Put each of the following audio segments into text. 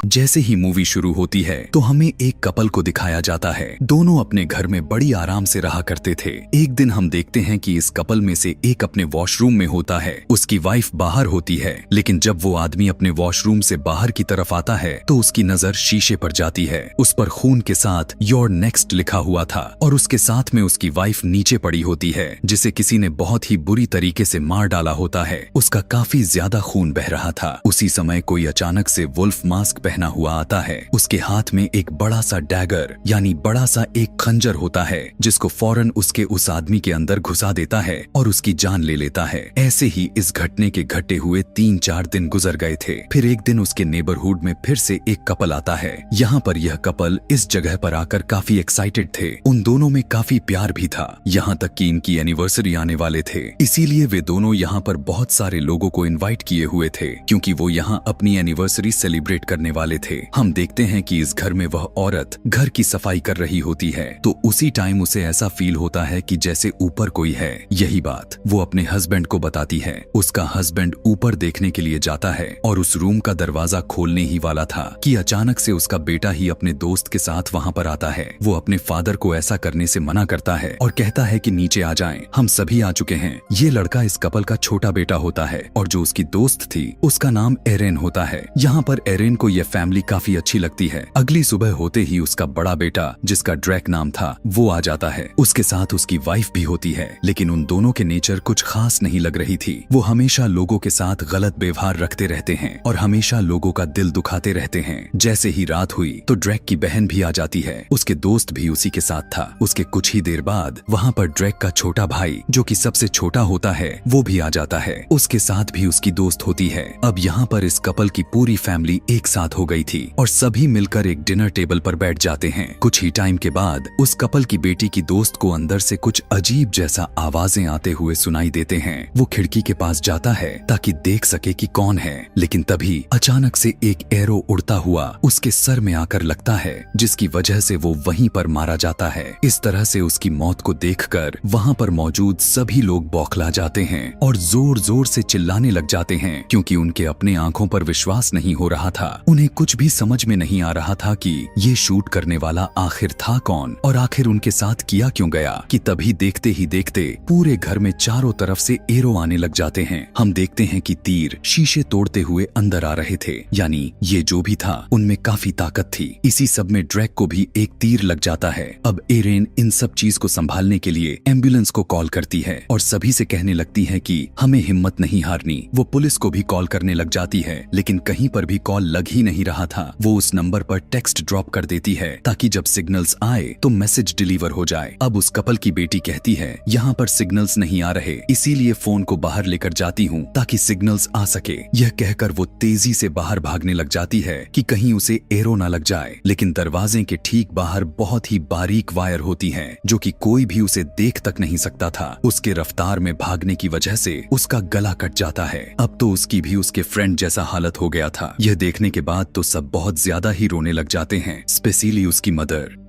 जैसे ही मूवी शुरू होती है तो हमें एक कपल को दिखाया जाता है। दोनों अपने घर में बड़ी आराम से रहा करते थे। एक दिन हम देखते हैं कि इस कपल में से एक अपने वॉशरूम में होता है, उसकी वाइफ बाहर होती है। लेकिन जब वो आदमी अपने वॉशरूम से बाहर की तरफ आता है तो उसकी नजर शीशे पर जाती है। उस पर खून के साथ योर नेक्स्ट लिखा हुआ था और उसके साथ में उसकी वाइफ नीचे पड़ी होती है, जिसे किसी ने बहुत ही बुरी तरीके से मार डाला होता है। उसका काफी ज्यादा खून बह रहा था। उसी समय कोई अचानक से वुल्फ मास्क पहना हुआ आता है। उसके हाथ में एक बड़ा सा डैगर यानी बड़ा सा एक खंजर होता है, जिसको फौरन उसके उस आदमी के अंदर घुसा देता है और उसकी जान ले लेता है। ऐसे ही इस घटने के घटे हुए 3-4 दिन गुजर गए थे। फिर एक दिन उसके नेबरहुड में फिर से एक कपल आता है। यहाँ पर यह कपल इस जगह पर आकर काफी एक्साइटेड थे। उन दोनों में काफी प्यार भी था, यहाँ तक कि इनकी एनिवर्सरी आने वाले थे। इसीलिए वे दोनों यहाँ पर बहुत सारे लोगों को इनवाइट किए हुए थे, क्योंकि वो यहाँ अपनी एनिवर्सरी सेलिब्रेट करने वाले थे। हम देखते हैं कि इस घर में वह औरत घर की सफाई कर रही होती है, तो उसी टाइम उसे ऐसा फील होता है कि जैसे ऊपर कोई है। यही बात वो अपने हस्बैंड को बताती है। उसका हस्बैंड ऊपर देखने के लिए जाता है और उस रूम का दरवाजा खोलने ही वाला था कि अचानक से उसका बेटा ही अपने दोस्त के साथ वहाँ पर आता है। वो अपने फादर को ऐसा करने से मना करता है और कहता है कि नीचे आ जाएं, हम सभी आ चुके हैं। ये लड़का इस कपल का छोटा बेटा होता है और जो उसकी दोस्त थी उसका नाम एरेन होता है। यहाँ पर एरेन को यह फैमिली काफी अच्छी लगती है। अगली सुबह होते ही उसका बड़ा बेटा, जिसका ड्रैक नाम था, वो आ जाता है। उसके साथ उसकी वाइफ भी होती है, लेकिन उन दोनों के नेचर कुछ खास नहीं लग रही थी। वो हमेशा लोगों के साथ गलत व्यवहार रखते रहते हैं और हमेशा लोगों का दिल दुखाते रहते हैं। जैसे ही रात हुई तो ड्रैक की बहन भी आ जाती है। उसके दोस्त भी उसी के साथ था। उसके कुछ ही देर बाद वहाँ पर ड्रैक का छोटा भाई, जो कि सबसे छोटा होता है, वो भी आ जाता है। उसके साथ भी उसकी दोस्त होती है। अब यहाँ पर इस कपल की पूरी फैमिली एक साथ हो गई थी और सभी मिलकर एक डिनर टेबल पर बैठ जाते हैं। कुछ ही टाइम के बाद उस कपल की बेटी की दोस्त को अंदर से कुछ अजीब जैसा आवाजें आते हुए सुनाई देते हैं। वो खिड़की के पास जाता है ताकि देख सके कि कौन है, लेकिन तभी अचानक से एक एरो उड़ता हुआ उसके सर में आकर लगता है, जिसकी वजह से वो वहीं पर मारा जाता है। इस तरह से उसकी मौत को देखकर वहाँ पर मौजूद सभी लोग बौखला जाते हैं और जोर जोर से चिल्लाने लग जाते हैं, क्योंकि उनके अपने आंखों पर विश्वास नहीं हो रहा था। उन्हें कुछ भी समझ में नहीं आ रहा था कि ये शूट करने वाला आखिर था कौन और आखिर उनके साथ किया क्यों गया। कि तभी देखते ही देखते पूरे घर में चारों तरफ से एरो आने लग जाते हैं। हम देखते हैं कि तीर शीशे तोड़ते हुए अंदर आ रहे थे, यानी ये जो भी था उनमें काफी ताकत थी। इसी सब में ड्रैक को भी एक तीर लग जाता है। अब एरेन इन सब चीज को संभालने के लिए एम्बुलेंस को कॉल करती है और सभी से कहने लगती है कि हमें हिम्मत नहीं हारनी। वो पुलिस को भी कॉल करने लग जाती है, लेकिन कहीं पर भी कॉल लग ही नहीं रहा था। वो उस नंबर पर टेक्स्ट ड्रॉप कर देती है ताकि जब सिग्नल्स आए तो मैसेज डिलीवर हो जाए। अब उस कपल की बेटी कहती है, यहाँ पर सिग्नल्स नहीं आ रहे, इसीलिए फोन को बाहर लेकर जाती हूँ ताकि सिग्नल्स आ सके। यह कहकर वो तेजी से बाहर भागने लग जाती है कि कहीं उसे एरो ना लग जाए, लेकिन दरवाजे के ठीक बाहर बहुत ही बारीक वायर होती है, जो कि कोई भी उसे देख तक नहीं सकता था। उसके रफ्तार में भागने की वजह से उसका गला कट जाता है। अब तो उसकी भी उसके फ्रेंड जैसा हालत हो गया था। यह देखने के बाद तो सब बहुत ज्यादा ही रोने लग जाते हैं, स्पेशली उसकी मदर।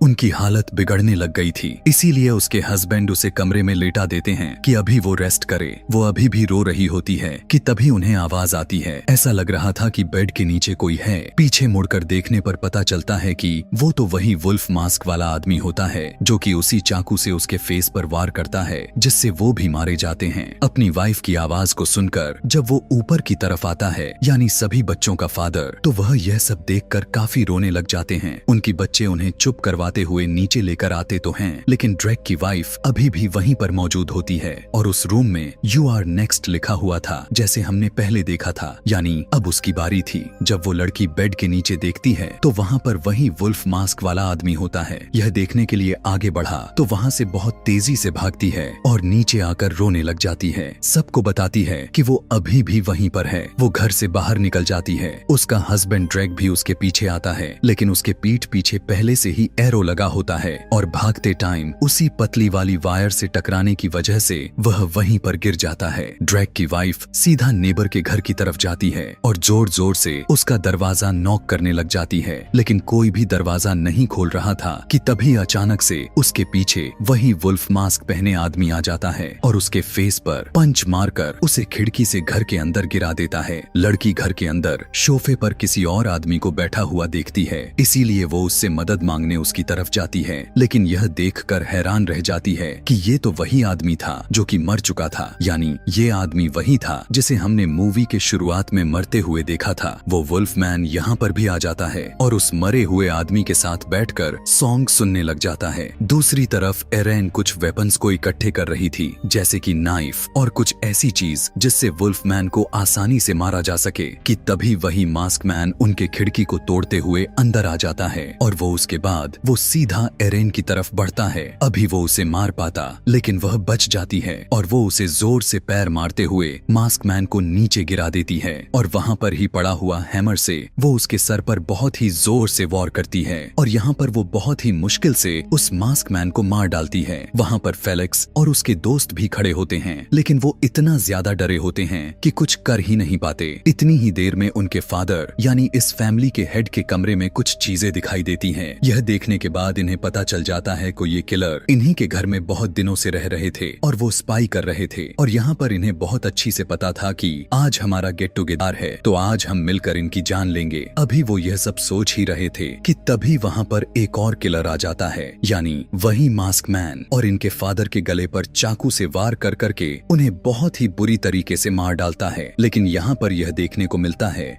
उनकी हालत बिगड़ने लग गई थी, इसीलिए उसके हस्बैंड उसे कमरे में लेटा देते हैं कि अभी वो रेस्ट करे। वो अभी भी रो रही होती है कि तभी उन्हें आवाज आती है। ऐसा लग रहा था कि बेड के नीचे कोई है। पीछे मुड़कर देखने पर पता चलता है कि वो तो वही वुल्फ मास्क वाला आदमी होता है, जो कि उसी चाकू से उसके फेस पर वार करता है, जिससे वो भी मारे जाते हैं। अपनी वाइफ की आवाज को सुनकर जब वो ऊपर की तरफ आता है, यानी सभी बच्चों का फादर, तो वह यह सब देखकर काफी रोने लग जाते हैं। उनकी बच्चे उन्हें चुप करवा हुए नीचे लेकर आते तो हैं, लेकिन ड्रैक की वाइफ अभी भी वहीं पर मौजूद होती है और उस रूम में यू आर नेक्स्ट लिखा हुआ था, जैसे हमने पहले देखा था। यानी अब उसकी बारी थी। जब वो लड़की बेड के नीचे देखती है तो वहाँ पर वही वुल्फ मास्क वाला आदमी होता है। यह देखने के लिए आगे बढ़ा तो वहाँ से बहुत तेजी से भागती है और नीचे आकर रोने लग जाती है। सबको बताती है कि वो अभी भी वहीं पर है। वो घर से बाहर निकल जाती है। उसका हस्बैंड ड्रैक भी उसके पीछे आता है, लेकिन उसके पीठ पीछे पहले से ही एरो एरो लगा होता है और भागते टाइम उसी पतली वाली वायर से टकराने की वजह से वह वहीं पर गिर जाता है। ड्रैक की वाइफ सीधा नेबर के घर की तरफ जाती है और जोर जोर से उसका दरवाजा नॉक करने लग जाती है, लेकिन कोई भी दरवाजा नहीं खोल रहा था कि तभी अचानक से उसके पीछे वही वुल्फ मास्क पहने आदमी आ जाता है और उसके फेस पर पंच मारकर उसे खिड़की से घर के अंदर गिरा देता है। लड़की घर के अंदर सोफे पर किसी और आदमी को बैठा हुआ देखती है, इसीलिए वो उससे मदद मांगने उसकी तरफ जाती है, लेकिन यह देखकर हैरान रह जाती है कि ये तो वही आदमी था जो कि मर चुका था। यानी ये आदमी वही था जिसे हमने मूवी के शुरुआत में मरते हुए देखा था। वो वुल्फमैन यहाँ पर भी आ जाता है और उस मरे हुए आदमी के साथ बैठकर सॉन्ग सुनने लग जाता है। दूसरी तरफ एरेन कुछ वेपन्स को इकट्ठे कर रही थी, जैसे कि नाइफ और कुछ ऐसी चीज जिससे वुल्फमैन को आसानी से मारा जा सके, कि तभी वही मास्क मैन उनके खिड़की को तोड़ते हुए अंदर आ जाता है और वो उसके बाद वो सीधा एरेन की तरफ बढ़ता है। अभी वो उसे मार पाता, लेकिन वह बच जाती है और वो उसे जोर से पैर मारते हुए मास्क मैन को नीचे गिरा देती है और वहाँ पर ही पड़ा हुआ हैमर से वो उसके सर पर बहुत ही जोर से वार करती है और यहाँ पर वो बहुत ही मुश्किल से उस मास्क मैन को मार डालती है। वहाँ पर फेलिक्स और उसके दोस्त भी खड़े होते हैं, लेकिन वो इतना ज्यादा डरे होते हैं कि कुछ कर ही नहीं पाते। इतनी ही देर में उनके फादर यानी इस फैमिली के हेड के कमरे में कुछ चीजें दिखाई देती हैं। यह देखने के बाद इन्हें पता चल जाता है कि ये किलर इन्हीं के घर में बहुत दिनों से रह रहे थे और वो स्पाई कर रहे थे और यहाँ पर इन्हें बहुत अच्छी से पता था कि आज हमारा गेट टुगेदर है तो आज हम मिलकर इनकी जान लेंगे। अभी वो यह सब सोच ही रहे थे कि तभी वहाँ पर एक और किलर आ जाता है, यानी वही मास्क मैन, और इनके फादर के गले पर चाकू से वार कर करके उन्हें बहुत ही बुरी तरीके से मार डालता है। लेकिन यहाँ पर यह देखने को मिलता है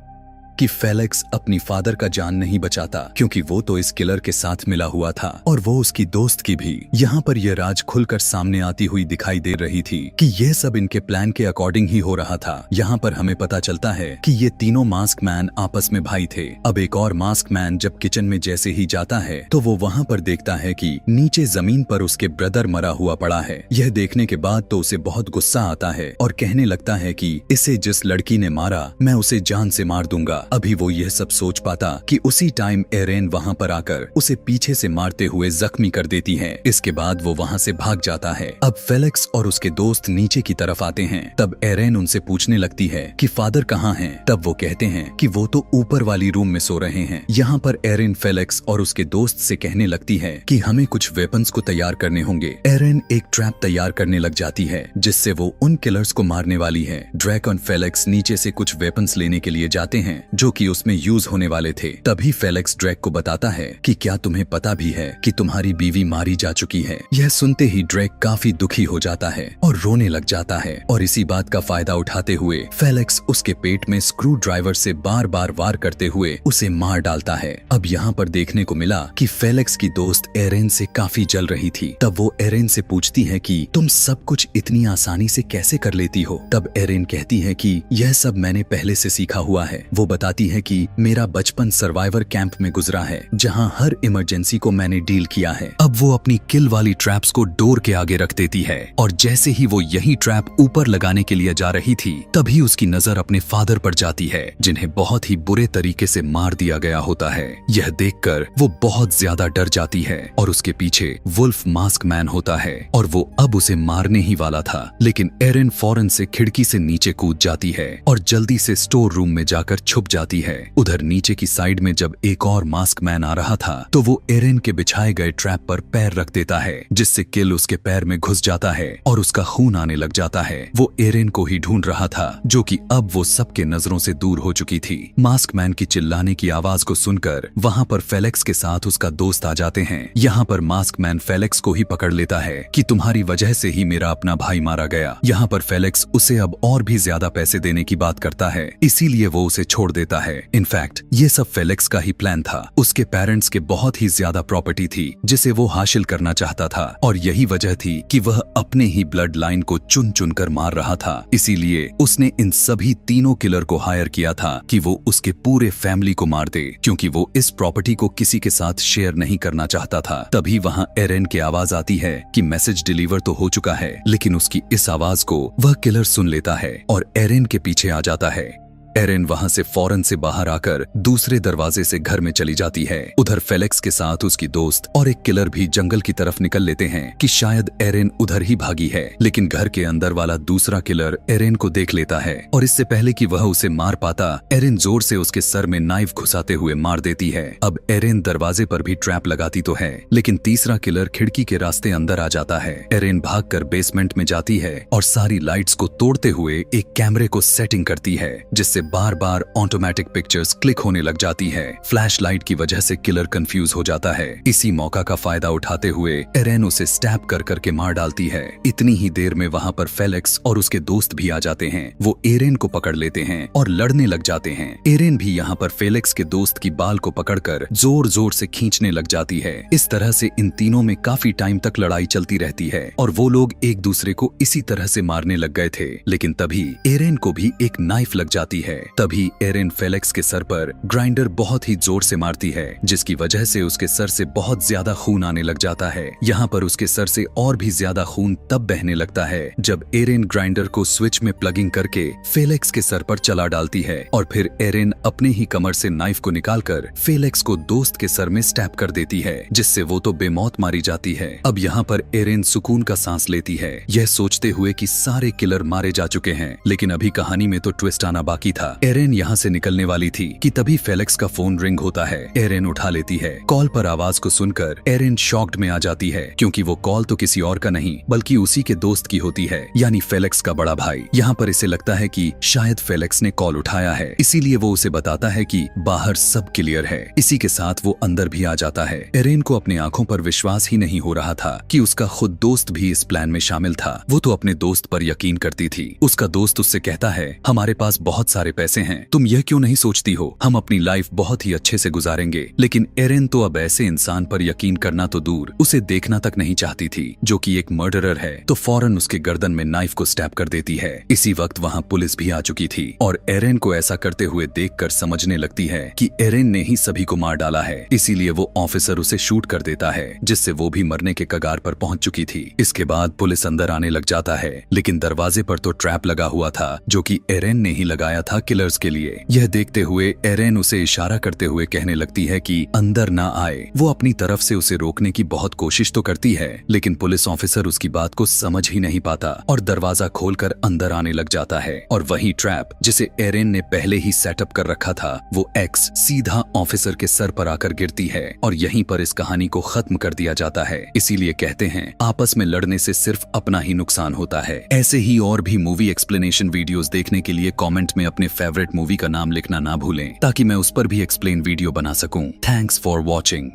कि फेलिक्स अपनी फादर का जान नहीं बचाता, क्योंकि वो तो इस किलर के साथ मिला हुआ था और वो उसकी दोस्त की भी। यहाँ पर यह राज खुलकर सामने आती हुई दिखाई दे रही थी कि यह सब इनके प्लान के अकॉर्डिंग ही हो रहा था। यहाँ पर हमें पता चलता है कि ये तीनों मास्क मैन आपस में भाई थे। अब एक और मास्क मैन जब किचन में जैसे ही जाता है तो वो वहाँ पर देखता है कि नीचे जमीन पर उसके ब्रदर मरा हुआ पड़ा है। यह देखने के बाद तो उसे बहुत गुस्सा आता है और कहने लगता है कि इसे जिस लड़की ने मारा मैं उसे जान से मार दूंगा। अभी वो यह सब सोच पाता कि उसी टाइम एरेन वहाँ पर आकर उसे पीछे से मारते हुए जख्मी कर देती है। इसके बाद वो वहाँ से भाग जाता है। अब फेलिक्स और उसके दोस्त नीचे की तरफ आते हैं। तब एरेन उनसे पूछने लगती है कि फादर कहाँ हैं? तब वो कहते हैं कि वो तो ऊपर वाली रूम में सो रहे हैं। यहाँ पर एरेन फेलिक्स और उसके दोस्त से कहने लगती है कि हमें कुछ वेपन्स को तैयार करने होंगे। एरेन एक ट्रैप तैयार करने लग जाती है जिससे वो उन किलर्स को मारने वाली है। ड्रैक और फेलिक्स नीचे से कुछ वेपन्स लेने के लिए जाते हैं जो कि उसमें यूज होने वाले थे। तभी फेलिक्स ड्रैक को बताता है कि क्या तुम्हें पता भी है कि तुम्हारी बीवी मारी जा चुकी है। यह सुनते ही ड्रैक काफी दुखी हो जाता है और रोने लग जाता है और इसी बात का फायदा उठाते हुए फेलिक्स उसके पेट में स्क्रू ड्राइवर से बार बार वार करते हुए उसे मार डालता है। अब यहाँ पर देखने को मिला कि फेलिक्स की दोस्त एरेन से काफी जल रही थी। तब वो एरेन से पूछती है कि तुम सब कुछ इतनी आसानी से कैसे कर लेती हो? तब एरेन कहती है कि यह सब मैंने पहले से सीखा हुआ है। वो बताती है कि मेरा बचपन सर्वाइवर कैंप में गुजरा है जहां हर इमरजेंसी को मैंने डील किया है। अब वो अपनी किल वाली ट्रैप्स को डोर के आगे रख देती है और जैसे ही वो यही ट्रैप ऊपर लगाने के लिए जा रही थी तभी उसकी नजर अपने फादर पर जाती है जिन्हें बहुत ही बुरे तरीके से मार दिया गया होता है। यह देखकर वो बहुत ज्यादा डर जाती है और उसके पीछे वुल्फ मास्क मैन होता है और वो अब उसे मारने ही वाला था, लेकिन एरेन फौरन से खिड़की से नीचे कूद जाती है और जल्दी से स्टोर रूम में जाकर छुप जाती है। उधर नीचे की साइड में जब एक और मास्क मैन आ रहा था तो वो एरेन के बिछाए गए ट्रैप पर पैर रख देता है जिससे किल उसके पैर में घुस जाता है और उसका खून आने लग जाता है। वो एरेन को ही ढूंढ रहा था जो कि अब वो सबके नजरों से दूर हो चुकी थी। मास्क मैन की चिल्लाने की आवाज को सुनकर वहाँ पर फेलिक्स के साथ उसका दोस्त आ जाते हैं। यहाँ पर मास्क मैन फेलिक्स को ही पकड़ लेता है कि तुम्हारी वजह से ही मेरा अपना भाई मारा गया। यहाँ पर फेलिक्स उसे अब और भी ज्यादा पैसे देने की बात करता है, इसीलिए वो उसे छोड़ देता है। इनफैक्ट ये सब फेलिक्स का ही प्लान था। उसके पेरेंट्स के बहुत ही ज्यादा प्रॉपर्टी थी जिसे वो हासिल करना चाहता था और यही वजह थी कि वह अपने ही ब्लड लाइन को चुन चुन कर मार रहा था। इसीलिए उसने इन सभी तीनों किलर को हायर किया था कि वो उसके पूरे फैमिली को मार दे, क्योंकि वो इस प्रॉपर्टी को किसी के साथ शेयर नहीं करना चाहता था। तभी वहाँ एरेन की आवाज आती है कि मैसेज डिलीवर तो हो चुका है, लेकिन उसकी इस आवाज को वह किलर सुन लेता है और एरेन के पीछे आ जाता है। एरिन वहां से फौरन से बाहर आकर दूसरे दरवाजे से घर में चली जाती है। उधर फेलिक्स के साथ उसकी दोस्त और एक किलर भी जंगल की तरफ निकल लेते हैं कि शायद एरिन उधर ही भागी है, लेकिन घर के अंदर वाला दूसरा किलर एरिन को देख लेता है और इससे पहले कि वह उसे मार पाता, एरिन जोर से उसके सर में नाइफ घुसाते हुए मार देती है। अब एरिन दरवाजे पर भी ट्रैप लगाती तो है, लेकिन तीसरा किलर खिड़की के रास्ते अंदर आ जाता है। एरिन भागकर बेसमेंट में जाती है और सारी लाइट्स को तोड़ते हुए एक कैमरे को सेटिंग करती है, जिससे बार बार ऑटोमेटिक पिक्चर्स क्लिक होने लग जाती है। फ्लैश लाइट की वजह से किलर कंफ्यूज हो जाता है। इसी मौका का फायदा उठाते हुए एरिन उसे स्टैब कर करके मार डालती है। इतनी ही देर में वहां पर फेलिक्स और उसके दोस्त भी आ जाते हैं। वो एरिन को पकड़ लेते हैं और लड़ने लग जाते हैं। एरिन भी यहाँ पर फेलिक्स के दोस्त की बाल को पकड़कर जोर जोर से खींचने लग जाती है। इस तरह से इन तीनों में काफी टाइम तक लड़ाई चलती रहती है और वो लोग एक दूसरे को इसी तरह से मारने लग गए थे। लेकिन तभी एरिन को भी एक नाइफ लग जाती है। तभी एरिन फेलिक्स के सर पर ग्राइंडर बहुत ही जोर से मारती है, जिसकी वजह से उसके सर से बहुत ज्यादा खून आने लग जाता है। यहाँ पर उसके सर से और भी ज्यादा खून तब बहने लगता है जब एरिन ग्राइंडर को स्विच में प्लगिंग करके फेलिक्स के सर पर चला डालती है और फिर एरिन अपने ही कमर से नाइफ को निकालकर फेलिक्स को दोस्त के सर में स्टैब कर देती है, जिससे वो तो बेमौत मारी जाती है। अब यहाँ पर एरिन सुकून का सांस लेती है, यह सोचते हुए कि सारे किलर मारे जा चुके हैं। लेकिन अभी कहानी में तो ट्विस्ट आना बाकी था। एरिन यहाँ से निकलने वाली थी कि तभी फेलिक्स का फोन रिंग होता है। एरिन उठा लेती है। कॉल पर आवाज को सुनकर एरिन शॉक्ड में आ जाती है, क्योंकि वो कॉल तो किसी और का नहीं बल्कि उसी के दोस्त की होती है, यानी फेलिक्स का बड़ा भाई। यहाँ पर इसे लगता है कि शायद फेलिक्स ने कॉल उठाया है, इसीलिए वो उसे बताता है कि बाहर सब क्लियर है। इसी के साथ वो अंदर भी आ जाता है। एरिन को अपनी आंखों पर विश्वास ही नहीं हो रहा था कि उसका खुद दोस्त भी इस प्लान में शामिल था। वो तो अपने दोस्त पर यकीन करती थी। उसका दोस्त उससे कहता है, हमारे पास बहुत सारे पैसे हैं, तुम यह क्यों नहीं सोचती हो, हम अपनी लाइफ बहुत ही अच्छे से गुजारेंगे। लेकिन एरिन तो अब ऐसे इंसान पर यकीन करना तो दूर, उसे देखना तक नहीं चाहती थी, जो कि एक मर्डरर है। तो फौरन उसके गर्दन में नाइफ को स्टैब कर देती है। इसी वक्त वहाँ पुलिस भी आ चुकी थी और एरिन को ऐसा करते हुए देखकर समझने लगती है कि एरिन ने ही सभी को मार डाला है। इसीलिए वो ऑफिसर उसे शूट कर देता है, जिससे वो भी मरने के कगार पर पहुंच चुकी थी। इसके बाद पुलिस अंदर आने लग जाता है, लेकिन दरवाजे पर तो ट्रैप लगा हुआ था, जो कि एरिन ने ही लगाया था किलर्स के लिए। यह देखते हुए एरिन उसे इशारा करते हुए कहने लगती है कि अंदर ना आए। वो अपनी तरफ से उसे रोकने की बहुत कोशिश तो करती है, लेकिन पुलिस ऑफिसर उसकी बात को समझ ही नहीं पाता और दरवाजा खोलकर अंदर आने लग जाता है। और वही ट्रैप जिसे एरिन ने पहले ही सेटअप कर रखा था, वो एक्स सीधा ऑफिसर के सर पर आकर गिरती है और यहीं पर इस कहानी को खत्म कर दिया जाता है। इसीलिए कहते हैं, आपस में लड़ने से सिर्फ अपना ही नुकसान होता है। ऐसे ही और भी मूवी एक्सप्लेनेशन वीडियोस देखने के लिए कमेंट में अपने फेवरेट मूवी का नाम लिखना ना भूलें, ताकि मैं उस पर भी एक्सप्लेन वीडियो बना सकूं। Thanks for watching.